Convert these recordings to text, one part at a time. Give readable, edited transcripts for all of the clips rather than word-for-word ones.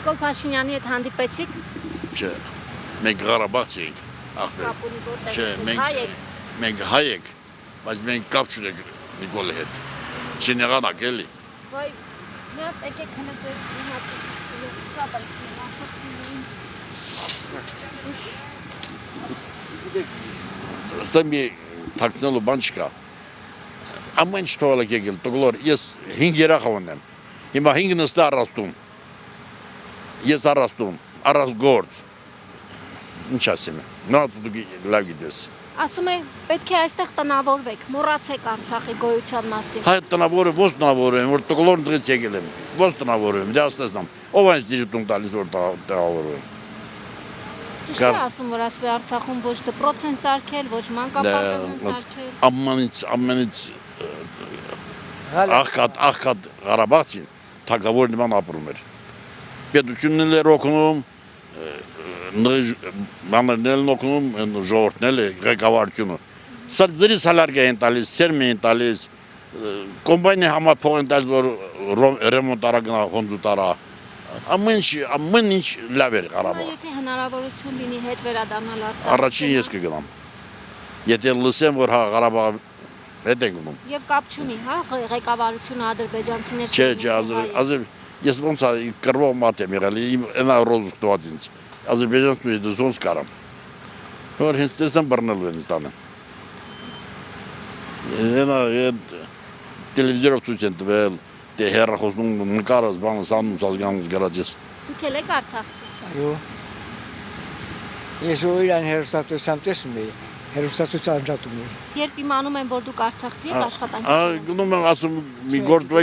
Նիկոլ Փաշինյանի հետ հանդիպեցիք։ Չէ, մենք Ղարաբաղցի ենք, ախպեր։ Կապունի որտեղից Չէ, եք, հայ եք։ մենք հայ ենք, բայց մենք կապ չունենք Նիկոլի հետ։ Չնեղանակ էլի։ Վայ, մի հատ եկեք հնա ձեզ մի հատ ես շատ եմ սիրում Ստեմ մի թաքցնելու բան չկա։ Ամեն ինչ թողել եք եկել, տողլոր, ես 5 երախա ունեմ։ Հիմա 5 նստի առաստում։ Ես առաստում, առաստ գործ։ Ինչ ասեմ, նոց դու լավ գիտես։ Ասում է, պետք է այստեղ տնավորվեք, մոռացեք Արցախի գոյության մասին։ Հայ տնավորը ոնց տնավորում, որ տողլորն դրից եկել եմ, ոնց տնավորում, դե ասնեմ, ով այնց դիրտում տալիս որ տնավորում։ Ճիշտ է ասում, որ ասում է Արցախում ոչ դպրոց են սարքել, ոչ մանկապարտեզ են սարքել։ Ամենից աղքատ Ղարաբաղցին թագավոր նման ապրում էր։ Պետությունն էր օգնում, բաներն են օգնում, ժողովուրդն էլ ղեկավարությունը։ Սա ձրից հալարգ են տալիս, սերմ են տալիս, կոմբայնի համափող են տալիս, որ ռեմոնտ արա գնա հոնձու տարա։ Ամեն ինչ լավ էր Ղարաբաղ։ Եթե հնարավորություն լինի հետ վերադառնալ Արցախ։ Առաջին ես կգնամ։ Եթե լսեմ, որ Ղարաբաղը հետ են գնում։ Եվ կապ չունի, հա, ղեկավարությունը ադրբեջանցիներ։ Չէ, ես ոնց է կռվող մարդ եմ եղել, այնա ռոզուկ տված ինձ։ Ադրբեջանցու դες ոնց կարամ։ Որ հենց տեսնեմ բռնելու են ինձ տանը։ Այնա տելևիզորով ցույց են տվել, դե հեռախոսում նկարած բանը սանում ազգանունց գրած ես։ Դուք էլ եք արցախցի։ Այո։ Ես օրյան հերոստատուսամ տեսնում էի, հերոստատուց անջատում էի։ Երբ իմանում են, որ դուք արցախցի եք, աշխատանքի Գնում եմ ասում մի գործ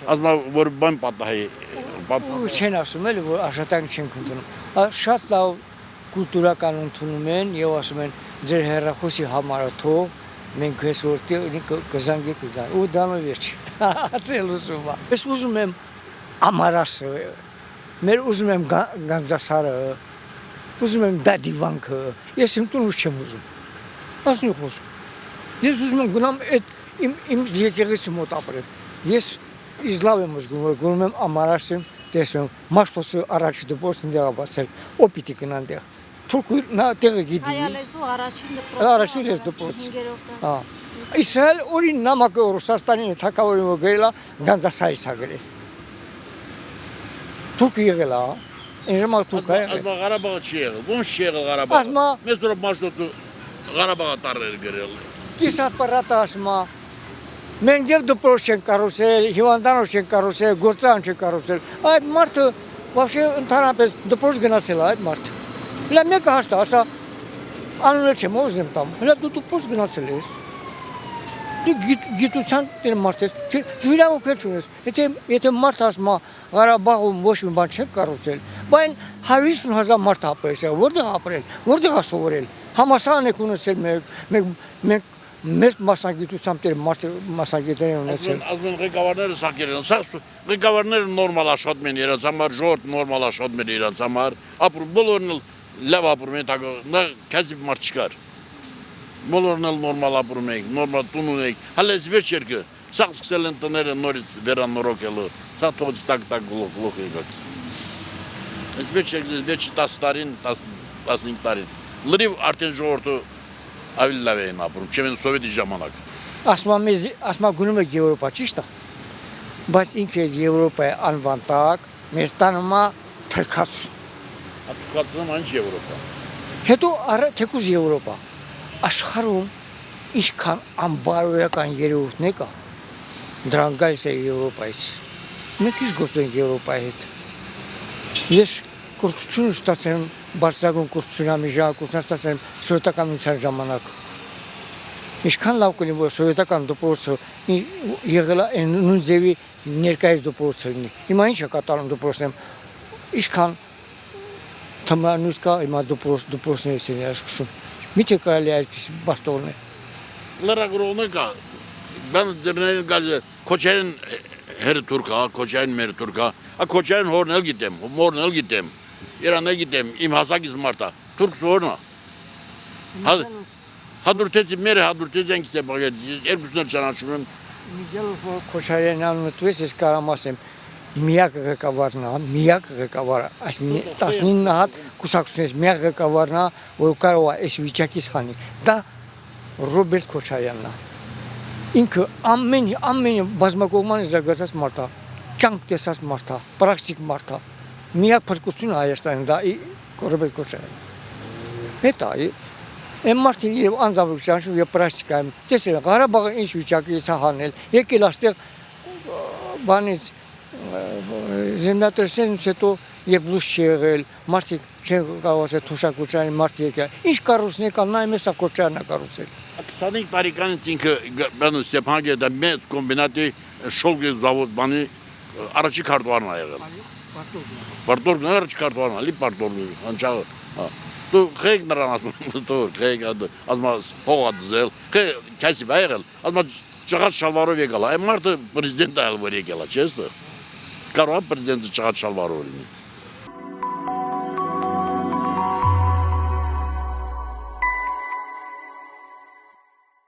ասում որ բան պատահի։ Ու չեն ասում էլ որ աշխատանք չենք ընդունում։ Շատ լավ կուլտուրական ընդունում են եւ ասում են ձեր հերախոսի համարը թող մենք այսօր կզանգենք դա։ Ու դա վերջ։ Ացել ուզում եմ։ Ես ուզում եմ ամարասը, մեր ուզում եմ գանձասարը, ուզում եմ դադիվանքը, ես իմ տունուց չեմ ուզում։ Ասնի խոսք։ Ես ուզում եմ գնամ այդ իմ եկեղեցի մոտ ապրեմ։ Ես իզլավ եմ ուզում, գնում եմ ամարասը, տեսնում մաշտոցը առաջ դպրոցն դեղաբացել, օպիտի գնան դեղ։ Թուրքու նա տեղը գիտի։ Հայալեզու առաջին դպրոց։ Հա։ Իսրայել օրին նամակը Ռուսաստանի թագավորին գրել է գանձասարից է գրել։ Թուրքը եղել է, այն ժամանակ թուրքը եղել։ Ասма Ղարաբաղը չի եղել, ոնց չի եղել Ղարաբաղը։ Մեզ որ մաշտոցը Ղարաբաղը տարեր գրել։ Կիսատ պարատը ասում է, մենք և դպրոց չենք կառուցել, հիվանդանոց չենք կառուցել, գործարան չենք կառուցել։ Այդ մարդը вообще ընդհանրապես դպրոց գնացել է այդ մարդը։ Հələ մեկը հաշտա, ասա անունը չեմ ուզում տամ։ Հələ դու դպրոց գնացել ես։ Դու գիտության մարդ ես, դու իրավունք չունես։ Եթե մարդ ասում է Ղարաբաղում ոչ մի բան չեք կառուցել, բայց 150,000 մարդ ապրել, որտեղ ապրել, որտեղ է սովորել։ Համալսարան եք ունեցել մենք մեծ մասնագիտությամբ դեր մասնագետներ են ունեցել։ Ասում են ղեկավարները սակեր են, ղեկավարները նորմալ աշխատում են իրաց համար, ժողովուրդը նորմալ աշխատում են իրաց համար, ապրում բոլորն էլ լավ ապրում են, նա քազիվ մարդ չկար։ Բոլորն էլ նորմալ ապրում ենք, նորմալ տուն ունենք, հələ այս վերջ երկը, սա սկսել են տները նորից վերանորոգելու, սա թողից տակ գլուխ եկած։ Այս վերջ երկը, վերջ 10 տարին, 15 տարին, լրիվ արդեն ժողովուրդը ավելի լավ էին ապրում, չեմ են սովետի ժամանակ։ Ասմա գնում եք Եվրոպա, ճիշտ է, բայց ինքը Եվրոպայի անվան տակ, մեզ տանում է թրքացում։ Թրքացում անչ Եվրոպա։ Հետո թեկուզ Եվրոպա, աշխարհում ինչքան անբարոյական երևույթներ կա, դրանք գալիս է Եվրոպայից։ Մենք ինչ գործում ենք Եվրոպայի հետ։ Ես կուրսություն ստացել եմ, բարձրագույն կուրսություն ստացել եմ սովետական միության ժամանակ։ Ինչքան լավ կլինի, որ սովետական դպրոցը եղել է նույն ձևի ներկայիս դպրոցը լինի։ Հիմա ինչ է կատարում դպրոցներում, ինչքան թմրանույթ կա, հիմա դպրոցներից են երաշխսում։ Միթե կարելի է այսպես բաշտողներ։ Լրագրողներ կա, բան դրներին գալիս է, Քոչարյան հերը թուրքա, Քոչարյան մեր թուրքա, Քոչարյան հորն էլ գիտեմ, մորն էլ գիտեմ, Իրան էլ գիտեմ, իմ հասակից մարդա, թուրքս որն է։ Հադրութեցի մերը, հադրութեցի ենքիս է բաղեց, երկուսներ ճանաչում եմ։ Միջելով որ Քոչարյան անունը տվես, ես կարամ ասեմ, միակ ղեկավարն է, միակ ղեկավարը, այսինքն 19 հատ կուսակցությունից միակ ղեկավարն է, որ կարող է այս վիճակից խանի։ Դա Ռոբերտ Քոչարյանն է։ Ինքը ամեն բազմակողմանի զարգացած մարդ է, կյանք տեսած մարդ է, պրակտիկ մարդ է։ Միակ փրկությունը Հայաստանում դա Ռոբերտ Քոչարյանն է։ Հետո Այն մարդին եւ անձամբ ճանաչում եւ պրակտիկայում տեսել Ղարաբաղը ինչ վիճակից է հանել, եկել այստեղ բանից զինվորությունից հետո եւ լույս չի եղել, մարդիկ չեն կարող ասել թոշակոչարի մարդ եկել, ինչ կառուցն եկան, նայում ես Քոչարյանն է կառուցել։ 25 տարեկանից ինքը բանը Ստեփանակերտի մեծ կոմբինատի շոլգի զավոդ բանի առաջի քարտուղարն է եղել։ Պարտորն առաջի քարտուղարն է, լի պարտորն անջաղ։ Դու խեք նրան ասում, դու խեք ասում հողա դզել, քեսի բա եղել, ասում ճղած շալվարով եկալ, այն մարդը պրեզիդենտ է ալ որ եկել է, չես դու։ Կարող է պրեզիդենտը ճղած շալվարով լինի։